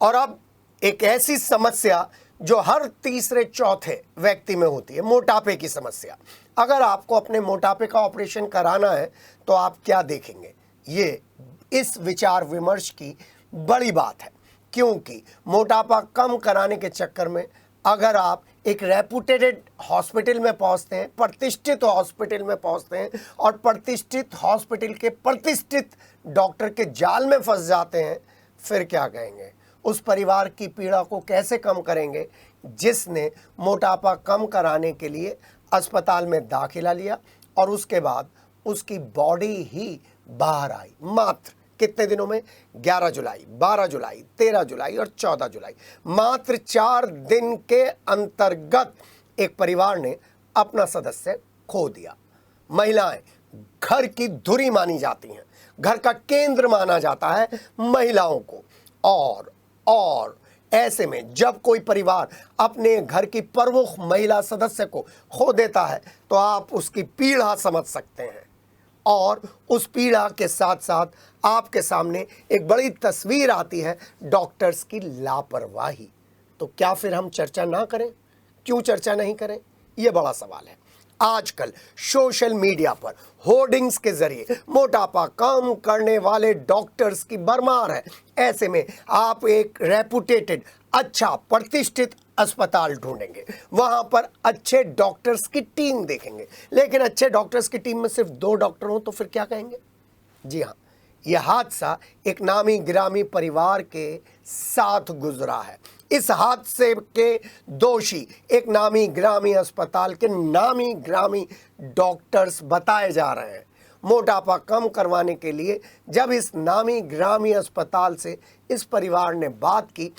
और अब एक ऐसी समस्या जो हर तीसरे चौथे व्यक्ति में होती है, मोटापे की समस्या। अगर आपको अपने मोटापे का ऑपरेशन कराना है तो आप क्या देखेंगे? ये इस विचार विमर्श की बड़ी बात है, क्योंकि मोटापा कम कराने के चक्कर में अगर आप एक रेपुटेड हॉस्पिटल में पहुंचते हैं, प्रतिष्ठित हॉस्पिटल में पहुंचते हैं और प्रतिष्ठित हॉस्पिटल के प्रतिष्ठित डॉक्टर के जाल में फंस जाते हैं, फिर क्या कहेंगे? उस परिवार की पीड़ा को कैसे कम करेंगे जिसने मोटापा कम कराने के लिए अस्पताल में दाखिला लिया और उसके बाद उसकी बॉडी ही बाहर आई? मात्र कितने दिनों में? 11 जुलाई, 12 जुलाई, 13 जुलाई और 14 जुलाई, मात्र 4 दिन के अंतर्गत एक परिवार ने अपना सदस्य खो दिया। महिलाएं घर की धुरी मानी जाती हैं, घर का केंद्र माना जाता है महिलाओं को। और ऐसे में जब कोई परिवार अपने घर की प्रमुख महिला सदस्य को खो देता है तो आप उसकी पीड़ा समझ सकते हैं। और उस पीड़ा के साथ साथ आपके सामने एक बड़ी तस्वीर आती है डॉक्टर्स की लापरवाही। तो क्या फिर हम चर्चा ना करें? क्यों चर्चा नहीं करें? यह बड़ा सवाल है। आजकल सोशल मीडिया पर होर्डिंग्स के जरिए मोटापा कम करने वाले डॉक्टर्स की भरमार है। ऐसे में आप एक रेपुटेटेड, अच्छा, प्रतिष्ठित अस्पताल ढूंढेंगे, वहां पर अच्छे डॉक्टर्स की टीम देखेंगे, लेकिन अच्छे डॉक्टर्स की टीम में सिर्फ 2 डॉक्टर हो तो फिर क्या कहेंगे? जी हाँ, यह हादसा एक नामी गिरामी परिवार के साथ गुजरा है। इस हादसे के दोषी एक नामी ग्रामी अस्पताल के नामी ग्रामी डॉक्टर्स बताए जा रहे हैं। मोटापा कम करवाने के लिए जब इस नामी ग्रामी अस्पताल से इस परिवार ने बात की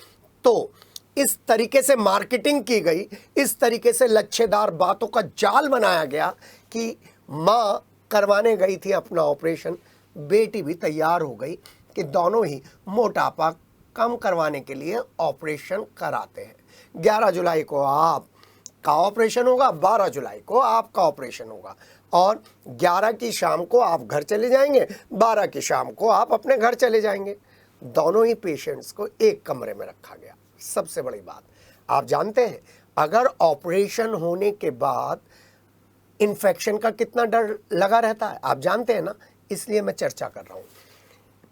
तो इस तरीके से मार्केटिंग की गई, इस तरीके से लच्छेदार बातों का जाल बनाया गया कि माँ करवाने गई थी अपना ऑपरेशन, बेटी भी तैयार हो गई कि दोनों ही मोटापा कम करवाने के लिए ऑपरेशन कराते हैं। 11 जुलाई को आपका ऑपरेशन होगा, 12 जुलाई को आपका ऑपरेशन होगा और 11 की शाम को आप घर चले जाएंगे, 12 की शाम को आप अपने घर चले जाएंगे। दोनों ही पेशेंट्स को एक कमरे में रखा गया। सबसे बड़ी बात, आप जानते हैं अगर ऑपरेशन होने के बाद इन्फेक्शन का कितना डर लगा रहता है? आप जानते हैं ना, इसलिए मैं चर्चा कर रहा हूँ।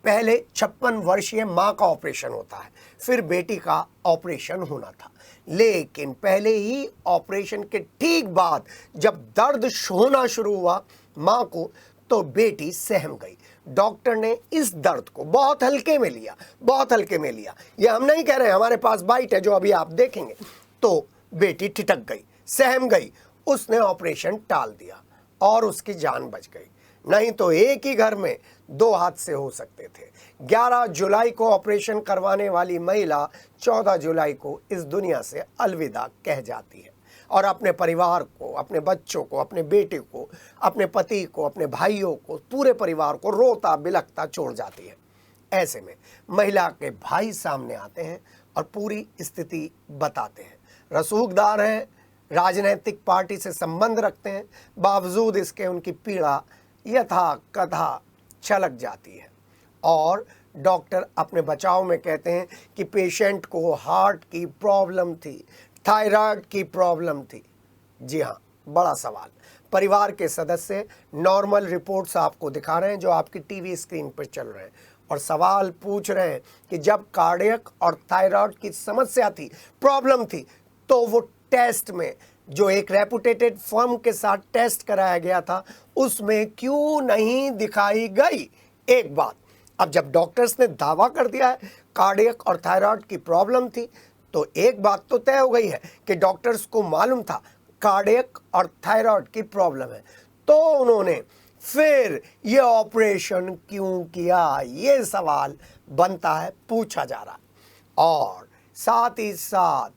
पहले 56 वर्षीय माँ का ऑपरेशन होता है, फिर बेटी का ऑपरेशन होना था, लेकिन पहले ही ऑपरेशन के ठीक बाद जब दर्द होना शुरू हुआ माँ को तो बेटी सहम गई। डॉक्टर ने इस दर्द को बहुत हल्के में लिया, बहुत हल्के में लिया। ये हम नहीं कह रहे, हमारे पास बाइट है जो अभी आप देखेंगे। तो बेटी ठिठक गई, सहम गई, उसने ऑपरेशन टाल दिया और उसकी जान बच गई। नहीं तो एक ही घर में 2 हादसे हो सकते थे। 11 जुलाई को ऑपरेशन करवाने वाली महिला 14 जुलाई को इस दुनिया से अलविदा कह जाती है और अपने परिवार को, अपने बच्चों को, अपने बेटे को, अपने पति को, अपने भाइयों को, पूरे परिवार को रोता बिलखता छोड़ जाती है। ऐसे में महिला के भाई सामने आते हैं और पूरी स्थिति बताते हैं। रसूखदार हैं, राजनीतिक पार्टी से संबंध रखते हैं, बावजूद इसके उनकी पीड़ा यथा कथा छलक जाती है। और डॉक्टर अपने बचाव में कहते हैं कि पेशेंट को हार्ट की प्रॉब्लम थी, थायराइड की प्रॉब्लम थी। जी हाँ, बड़ा सवाल। परिवार के सदस्य नॉर्मल रिपोर्ट्स आपको दिखा रहे हैं जो आपकी टीवी स्क्रीन पर चल रहे हैं और सवाल पूछ रहे हैं कि जब कार्डियक और थायराइड की समस्या थी, प्रॉब्लम थी, तो वो टेस्ट में जो एक रेपुटेटेड फर्म के साथ टेस्ट कराया गया था उसमें क्यों नहीं दिखाई गई? एक बात, अब जब डॉक्टर्स ने दावा कर दिया है कार्डियक और थायराइड की प्रॉब्लम थी तो एक बात तो तय हो गई है कि डॉक्टर्स को मालूम था कार्डियक और थायराइड की प्रॉब्लम है, तो उन्होंने फिर ये ऑपरेशन क्यों किया? ये सवाल बनता है, पूछा जा रहा है। और साथ ही साथ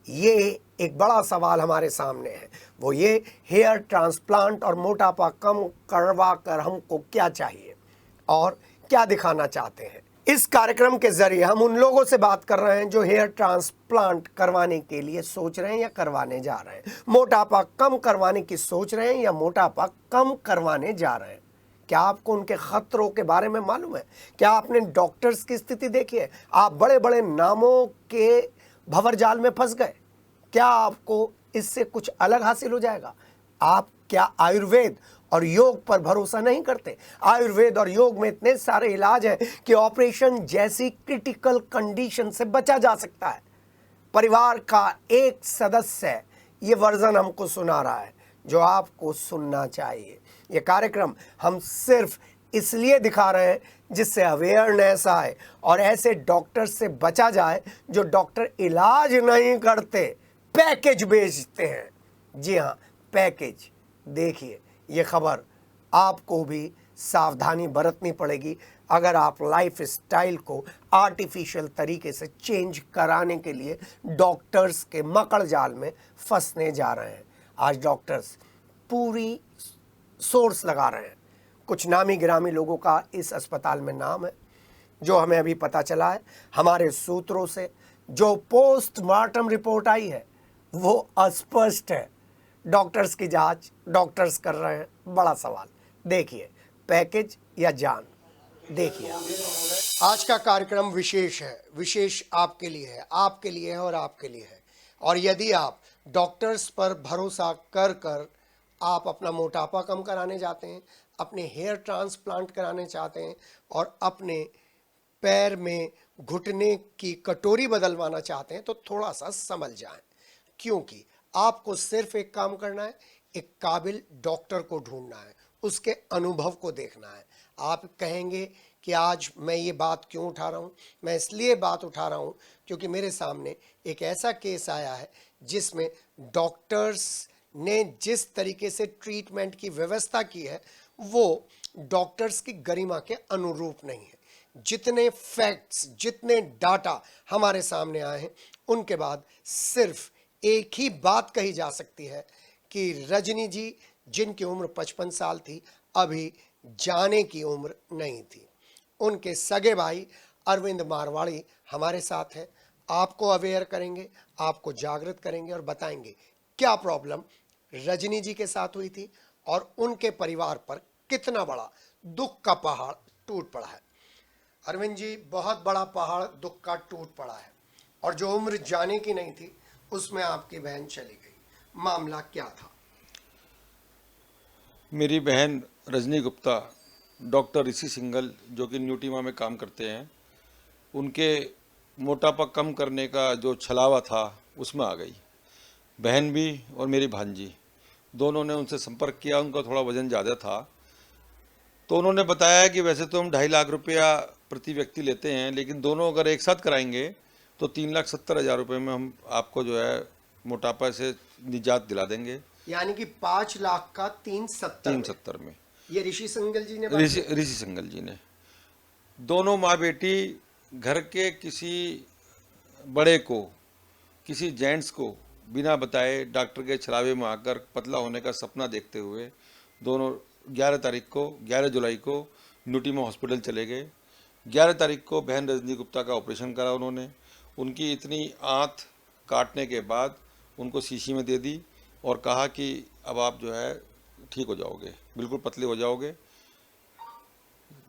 ये एक बड़ा सवाल हमारे सामने है, वो ये हेयर ट्रांसप्लांट और मोटापा कम करवा कर हमको क्या चाहिए और क्या दिखाना चाहते हैं। इस कार्यक्रम के जरिए हम उन लोगों से बात कर रहे हैं जो हेयर ट्रांसप्लांट करवाने के लिए सोच रहे हैं या करवाने जा रहे हैं, मोटापा कम करवाने की सोच रहे हैं या मोटापा कम करवाने जा रहे हैं। क्या आपको उनके खतरों के बारे में मालूम है? क्या आपने डॉक्टर्स की स्थिति देखी है? आप बड़े बड़े नामों के भंवरजाल में फंस गए। क्या आपको इससे कुछ अलग हासिल हो जाएगा? आप क्या आयुर्वेद और योग पर भरोसा नहीं करते? आयुर्वेद और योग में इतने सारे इलाज हैं कि ऑपरेशन जैसी क्रिटिकल कंडीशन से बचा जा सकता है। परिवार का एक सदस्य ये वर्जन हमको सुना रहा है जो आपको सुनना चाहिए। ये कार्यक्रम हम सिर्फ इसलिए दिखा रहे हैं जिससे अवेयरनेस आए और ऐसे डॉक्टर से बचा जाए जो डॉक्टर इलाज नहीं करते, पैकेज बेचते हैं। जी हाँ, पैकेज। देखिए, ये खबर आपको भी सावधानी बरतनी पड़ेगी अगर आप लाइफ स्टाइल को आर्टिफिशियल तरीके से चेंज कराने के लिए डॉक्टर्स के मकड़ जाल में फंसने जा रहे हैं। आज डॉक्टर्स पूरी सोर्स लगा रहे हैं। कुछ नामी गिरामी लोगों का इस अस्पताल में नाम है। जो हमें अभी पता चला है हमारे सूत्रों से, जो पोस्टमार्टम रिपोर्ट आई है वो अस्पष्ट है। डॉक्टर्स की जांच डॉक्टर्स कर रहे हैं। बड़ा सवाल। देखिए, पैकेज या जान। देखिए, आज का कार्यक्रम विशेष है। विशेष आपके लिए है, आपके लिए है और आपके लिए है। और यदि आप डॉक्टर्स पर भरोसा कर कर आप अपना मोटापा कम कराने जाते हैं, अपने हेयर ट्रांसप्लांट कराने चाहते हैं और अपने पैर में घुटने की कटोरी बदलवाना चाहते हैं, तो थोड़ा सा समझ जाएं। क्योंकि आपको सिर्फ एक काम करना है, एक काबिल डॉक्टर को ढूंढना है, उसके अनुभव को देखना है। आप कहेंगे कि आज मैं ये बात क्यों उठा रहा हूँ? मैं इसलिए बात उठा रहा हूँ क्योंकि मेरे सामने एक ऐसा केस आया है जिसमें डॉक्टर्स ने जिस तरीके से ट्रीटमेंट की व्यवस्था की है वो डॉक्टर्स की गरिमा के अनुरूप नहीं है। जितने फैक्ट्स, जितने डाटा हमारे सामने आए हैं, उनके बाद सिर्फ एक ही बात कही जा सकती है कि रजनी जी, जिनकी उम्र 55 साल थी, अभी जाने की उम्र नहीं थी। उनके सगे भाई अरविंद मारवाड़ी हमारे साथ हैं। आपको अवेयर करेंगे, आपको जागृत करेंगे और बताएंगे क्या प्रॉब्लम रजनी जी के साथ हुई थी और उनके परिवार पर कितना बड़ा दुख का पहाड़ टूट पड़ा है। अरविंद जी, बहुत बड़ा पहाड़ दुख का टूट पड़ा है और जो उम्र जाने की नहीं थी उसमें आपकी बहन चली गई। मामला क्या था? मेरी बहन रजनी गुप्ता डॉक्टर ऋषि सिंघल, जो कि न्यूटीमा में काम करते हैं, उनके मोटापा कम करने का जो छलावा था उसमें आ गई। बहन भी और मेरी भांजी दोनों ने उनसे संपर्क किया। उनका थोड़ा वजन ज़्यादा था, तो उन्होंने बताया कि वैसे तो हम 2.5 लाख रुपया प्रति व्यक्ति लेते हैं, लेकिन दोनों अगर एक साथ कराएंगे तो 3,70,000 रुपये में हम आपको जो है मोटापा से निजात दिला देंगे। यानी कि 5 लाख का 370 में। ये ऋषि सिंघल जी ने ऋषि सिंघल जी ने दोनों माँ बेटी घर के किसी बड़े को, किसी जेंट्स को बिना बताए डॉक्टर के छलावे में आकर पतला होने का सपना देखते हुए दोनों 11 जुलाई को न्यूटीमा हॉस्पिटल चले गए। 11 तारीख को बहन रजनी गुप्ता का ऑपरेशन करा उन्होंने। उनकी इतनी आंत काटने के बाद उनको शीशी में दे दी और कहा कि अब आप जो है ठीक हो जाओगे, बिल्कुल पतले हो जाओगे।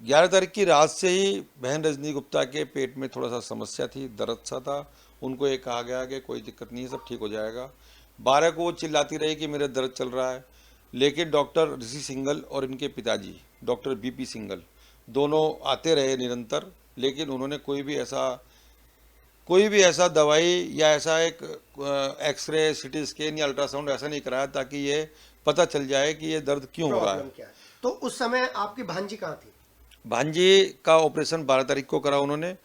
11 तारीख की रात से ही बहन रजनी गुप्ता के पेट में थोड़ा सा समस्या थी, दर्द सा था। उनको ये कहा गया कि कोई दिक्कत नहीं है, सब ठीक हो जाएगा। 12 को वो चिल्लाती रही कि मेरा दर्द चल रहा है, लेकिन डॉक्टर ऋषि सिंघल और इनके पिताजी डॉक्टर BP सिंघल दोनों आते रहे निरंतर, लेकिन उन्होंने कोई भी ऐसा दवाई या ऐसा एक एक्सरे, CT स्कैन या अल्ट्रासाउंड ऐसा नहीं कराया ताकि ये पता चल जाए कि ये दर्द क्यों हो रहा है। तो उस समय आपकी भांजी कहाँ थी? भांजी का ऑपरेशन 12 तारीख को करा उन्होंने।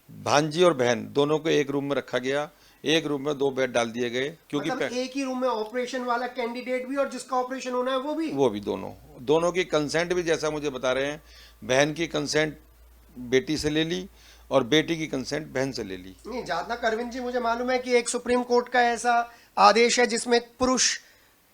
भांजी और बहन दोनों को एक रूम में रखा गया, एक रूम में 2 बेड डाल दिए गए, क्योंकि मतलब एक ही रूम में ऑपरेशन वाला कैंडिडेट भी और जिसका ऑपरेशन होना है वो भी दोनों की कंसेंट भी, जैसा मुझे बता रहे हैं, बहन की कंसेंट बेटी से ले ली और बेटी की कंसेंट बहन से ले ली। नहीं, जहाँ तक अरविंद जी मुझे मालूम है कि एक सुप्रीम कोर्ट का ऐसा आदेश है जिसमें पुरुष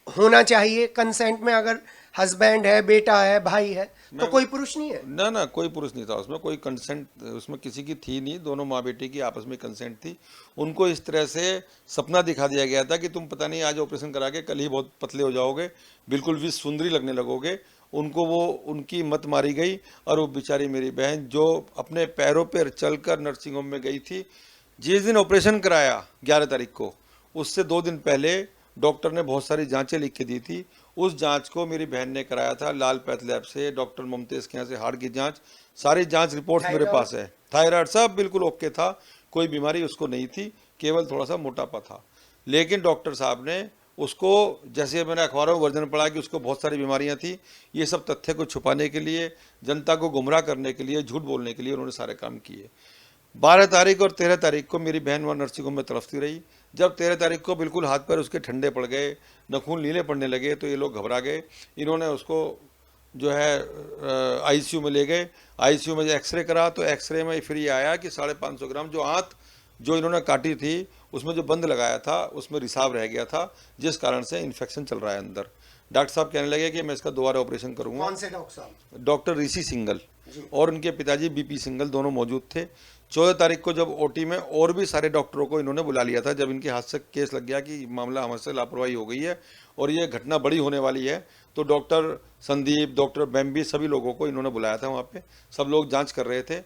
होना चाहिए कंसेंट में। अगर हस्बैंड है, बेटा है, भाई है, तो कोई पुरुष नहीं है? ना, कोई पुरुष नहीं था उसमें, कोई कंसेंट उसमें किसी की थी नहीं। दोनों माँ बेटी की आपस में कंसेंट थी। उनको इस तरह से सपना दिखा दिया गया था कि तुम पता नहीं आज ऑपरेशन करा के कल ही बहुत पतले हो जाओगे, बिल्कुल भी सुंदरी लगने लगोगे उनको वो उनकी मत मारी गई और वो बेचारी मेरी बहन जो अपने पैरों पर चलकर नर्सिंग होम में गई थी, जिस दिन ऑपरेशन कराया 11 तारीख को, उससे 2 दिन पहले डॉक्टर ने बहुत सारी जांचें लिख के दी थी। उस जांच को मेरी बहन ने कराया था लाल पैथ लैब से, डॉक्टर मुमतेज के यहाँ से हार्ट की जांच, सारी जांच रिपोर्ट्स मेरे पास है। थायराइड सब बिल्कुल ओके था, कोई बीमारी उसको नहीं थी, केवल थोड़ा सा मोटापा था। लेकिन डॉक्टर साहब ने उसको, जैसे मैंने अखबारों में वर्जन पढ़ा कि उसको बहुत सारी बीमारियां थी, ये सब तथ्य को छुपाने के लिए, जनता को गुमराह करने के लिए, झूठ बोलने के लिए उन्होंने सारे काम किए। 12 तारीख और 13 तारीख को मेरी बहन वहाँ नर्सिंग होम में तड़फती रही। जब 13 तारीख को बिल्कुल हाथ पैर उसके ठंडे पड़ गए, नखून नीले पड़ने लगे, तो ये लोग घबरा गए। इन्होंने उसको जो है आईसीयू में ले गए। आईसीयू में एक्सरे करा तो एक्सरे में फिर ये आया कि 550 ग्राम जो आंत जो इन्होंने काटी थी, उसमें जो बंद लगाया था उसमें रिसाव रह गया था, जिस कारण से इन्फेक्शन चल रहा है अंदर। डॉक्टर साहब कहने लगे कि मैं इसका दोबारा ऑपरेशन करूंगा। कौन से डॉक्टर साहब? डॉक्टर ऋषि सिंघल और उनके पिताजी बीपी सिंघल दोनों मौजूद थे। 14 तारीख को जब ओटी में और भी सारे डॉक्टरों को इन्होंने बुला लिया था, जब इनके हाथ से केस लग गया कि मामला हमसे लापरवाही हो गई है और ये घटना बड़ी होने वाली है, तो डॉक्टर संदीप, डॉक्टर बेम्बी, सभी लोगों को इन्होंने बुलाया था। वहाँ पे सब लोग जांच कर रहे थे।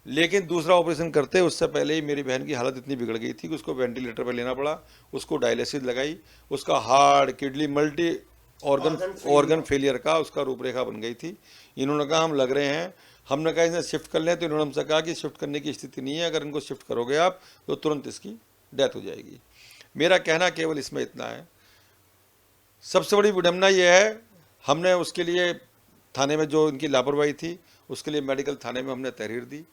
लेकिन दूसरा ऑपरेशन करते उससे पहले ही मेरी बहन की हालत इतनी बिगड़ गई थी कि उसको वेंटिलेटर पर लेना पड़ा, उसको डायलिसिस लगाई, उसका heart, kidney, multi organ failure का उसका रूपरेखा बन गई थी। इन्होंने कहा हम लग रहे हैं, हमने कहा इन्हें शिफ्ट कर लें, तो इन्होंने हमसे कहा कि शिफ्ट करने की स्थिति नहीं है, अगर इनको शिफ्ट करोगे आप तो तुरंत इसकी डेथ हो जाएगी। मेरा कहना केवल इसमें इतना है, सबसे बड़ी विडंबना यह है, हमने उसके लिए थाने में जो इनकी लापरवाही थी उसके लिए मेडिकल थाने में हमने तहरीर दी।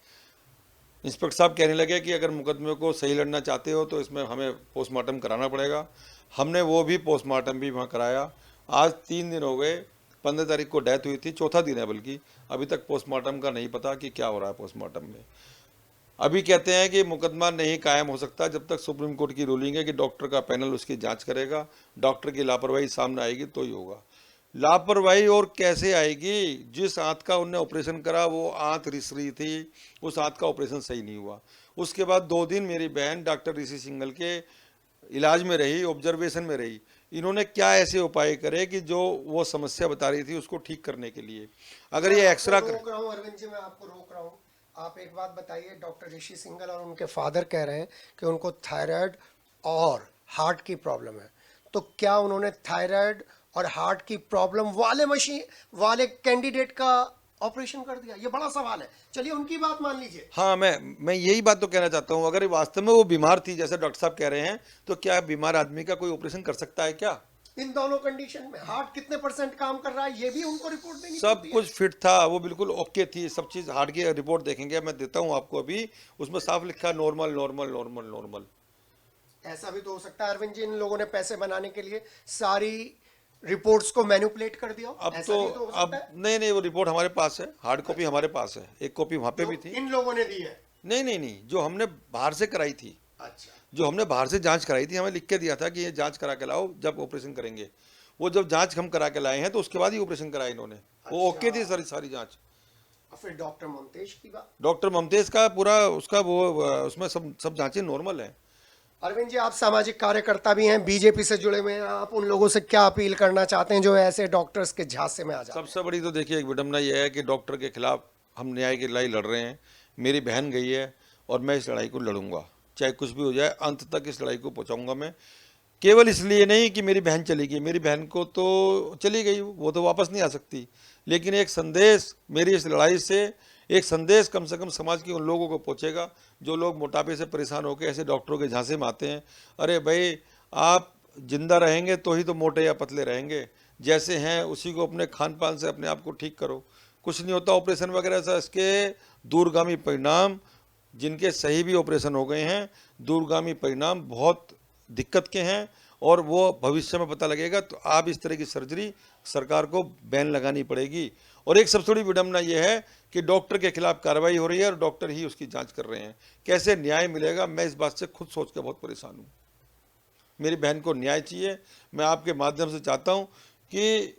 इंस्पेक्टर साहब कहने लगे कि अगर मुकदमे को सही लड़ना चाहते हो तो इसमें हमें पोस्टमार्टम कराना पड़ेगा। हमने वो भी पोस्टमार्टम भी वहाँ कराया। आज 3 दिन हो गए, 15 तारीख को डेथ हुई थी, चौथा दिन है बल्कि, अभी तक पोस्टमार्टम का नहीं पता कि क्या हो रहा है पोस्टमार्टम में। अभी कहते हैं कि मुकदमा नहीं कायम हो सकता जब तक सुप्रीम कोर्ट की रूलिंग है कि डॉक्टर का पैनल उसकी जांच करेगा, डॉक्टर की लापरवाही सामने आएगी तो ही होगा। लापरवाही और कैसे आएगी? जिस आंत का उनने ऑपरेशन करा वो आंत रिस रही थी, उस आंत का ऑपरेशन सही नहीं हुआ। उसके बाद 2 दिन मेरी बहन डॉक्टर ऋषि सिंघल के इलाज में रही, ऑब्जर्वेशन में रही। इन्होंने क्या ऐसे उपाय करे कि जो वो समस्या बता रही थी उसको ठीक करने के लिए, अगर ये एक्सरा रोक रहा हूँ अरविंद जी, मैं आपको रोक रहा हूँ। आप एक बात बताइए, डॉक्टर ऋषि सिंघल और उनके फादर कह रहे हैं कि उनको थायराइड और हार्ट की प्रॉब्लम है, तो क्या उन्होंने थायराइड और हार्ट की प्रॉब्लम वाले मशीन वाले कैंडिडेट का ऑपरेशन कर दिया? ये बड़ा सवाल है। चलिए उनकी बात मान लीजिए। हाँ, मैं यही बात तो कहना चाहता हूँ, अगर वास्तव में वो बीमार थी जैसे डॉक्टर साहब कह रहे हैं, तो क्या बीमार आदमी का कोई ऑपरेशन कर सकता है क्या? इन दोनों कंडीशन में हार्ट कितने % काम कर रहा है ये भी उनको रिपोर्ट देनी सब पड़ती है। कुछ फिट था, वो बिल्कुल ओके थी, सब चीज। हार्ट की रिपोर्ट देखेंगे, मैं देता हूँ आपको अभी, उसमें साफ लिखा नॉर्मल नॉर्मल नॉर्मल नॉर्मल। ऐसा भी तो हो सकता है अरविंद जी, इन लोगों ने पैसे बनाने के लिए सारी रिपोर्ट्स को मैनिपुलेट कर दिया। अब ऐसा तो भी तो हो अब सकता है। नहीं, वो रिपोर्ट हमारे पास है, हार्ड कॉपी हमारे पास है, एक कॉपी वहाँ पे भी थी। इन लोगों ने दी है? नहीं, जो हमने बाहर से कराई थी, अच्छा, जो हमने बाहर से जांच कराई थी, हमें लिख के दिया था कि ये जांच करा के लाओ जब ऑपरेशन करेंगे। वो जब जांच हम करा के लाए हैं तो उसके बाद ही ऑपरेशन कराया इन्होंने। वो ओके थी सारी जांच। और फिर डॉक्टर ममतेज की बात? डॉक्टर ममतेज का पूरा उसका वो उसमें सब जांचें नॉर्मल है। अरविंद जी, आप सामाजिक कार्यकर्ता भी हैं, बीजेपी से जुड़े हुए हैं, आप उन लोगों से क्या अपील करना चाहते हैं जो ऐसे डॉक्टर्स के झांसे में आ जाते हैं? सबसे बड़ी तो देखिए एक विडंबना यह है कि डॉक्टर के खिलाफ हम न्याय की लड़ाई लड़ रहे हैं। मेरी बहन गई है और मैं इस लड़ाई को लड़ूंगा, चाहे कुछ भी हो जाए, अंत तक इस लड़ाई को पहुंचाऊंगा मैं। केवल इसलिए नहीं कि मेरी बहन चली गई, मेरी बहन को तो चली गई, वो तो वापस नहीं आ सकती, लेकिन एक संदेश मेरी इस लड़ाई से, एक संदेश कम से कम समाज के उन लोगों को पहुंचेगा जो लोग मोटापे से परेशान होकर ऐसे डॉक्टरों के झांसे में आते हैं। अरे भाई, आप जिंदा रहेंगे तो ही तो मोटे या पतले रहेंगे, जैसे हैं उसी को अपने खान पान से अपने आप को ठीक करो। कुछ नहीं होता ऑपरेशन वगैरह से, इसके दूरगामी परिणाम, जिनके सही भी ऑपरेशन हो गए हैं, दूरगामी परिणाम बहुत दिक्कत के हैं और वो भविष्य में पता लगेगा। तो आप इस तरह की सर्जरी सरकार को बैन लगानी पड़ेगी। और एक सबसे बड़ी विडंबना यह है कि डॉक्टर के खिलाफ कार्रवाई हो रही है और डॉक्टर ही उसकी जांच कर रहे हैं। कैसे न्याय मिलेगा, मैं इस बात से खुद सोच के बहुत परेशान हूँ। मेरी बहन को न्याय चाहिए। मैं आपके माध्यम से चाहता हूँ कि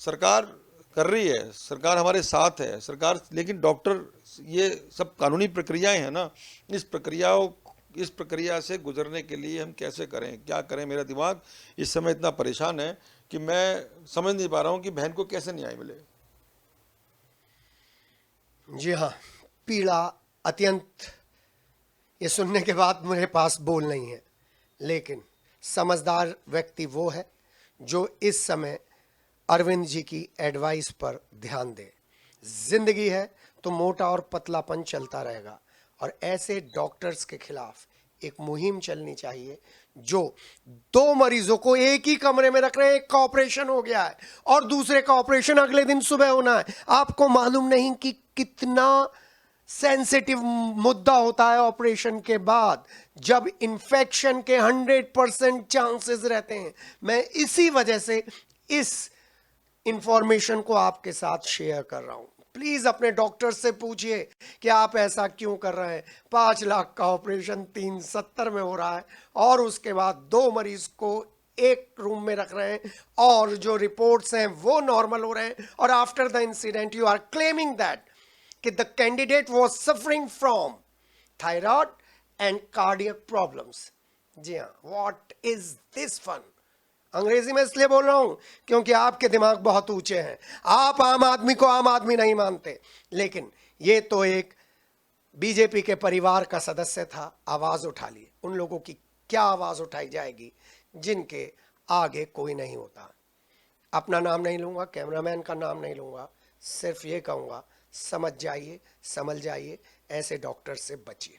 सरकार कर रही है, सरकार हमारे साथ है, सरकार, लेकिन डॉक्टर, ये सब कानूनी प्रक्रियाएं हैं ना, इस प्रक्रियाओं इस प्रक्रिया से गुजरने के लिए हम कैसे करें, क्या करें। मेरा दिमाग इस समय इतना परेशान है कि मैं समझ नहीं पा रहा हूँ कि बहन को कैसे न्याय मिले। जी हाँ, पीड़ा अत्यंत, ये सुनने के बाद मेरे पास बोल नहीं है, लेकिन समझदार व्यक्ति वो है जो इस समय अरविंद जी की एडवाइस पर ध्यान दे। जिंदगी है तो मोटा और पतलापन चलता रहेगा, और ऐसे डॉक्टर्स के खिलाफ एक मुहिम चलनी चाहिए जो 2 मरीजों को एक ही कमरे में रख रहे हैं। एक का ऑपरेशन हो गया है और दूसरे का ऑपरेशन अगले दिन सुबह होना है। आपको मालूम नहीं कि कितना सेंसिटिव मुद्दा होता है ऑपरेशन के बाद, जब इन्फेक्शन के 100% चांसेस रहते हैं। मैं इसी वजह से इस इंफॉर्मेशन को आपके साथ शेयर कर रहा हूं। प्लीज अपने डॉक्टर से पूछिए कि आप ऐसा क्यों कर रहे हैं। 5 लाख का ऑपरेशन 370 में हो रहा है और उसके बाद 2 मरीज को एक रूम में रख रहे हैं और जो रिपोर्ट्स हैं वो नॉर्मल हो रहे हैं, और after the incident you are claiming that कि the candidate was suffering from thyroid and cardiac problems. जी हाँ, व्हाट इज दिस फन। अंग्रेजी में इसलिए बोल रहा हूं क्योंकि आपके दिमाग बहुत ऊंचे हैं। आप आम आदमी को आम आदमी नहीं मानते, लेकिन ये तो एक बीजेपी के परिवार का सदस्य था। आवाज उठा ली। उन लोगों की क्या आवाज उठाई जाएगी जिनके आगे कोई नहीं होता। अपना नाम नहीं लूंगा, कैमरामैन का नाम नहीं लूंगा, सिर्फ ये कहूंगा समझ जाइए, संभल जाइए, ऐसे डॉक्टर से बचिए।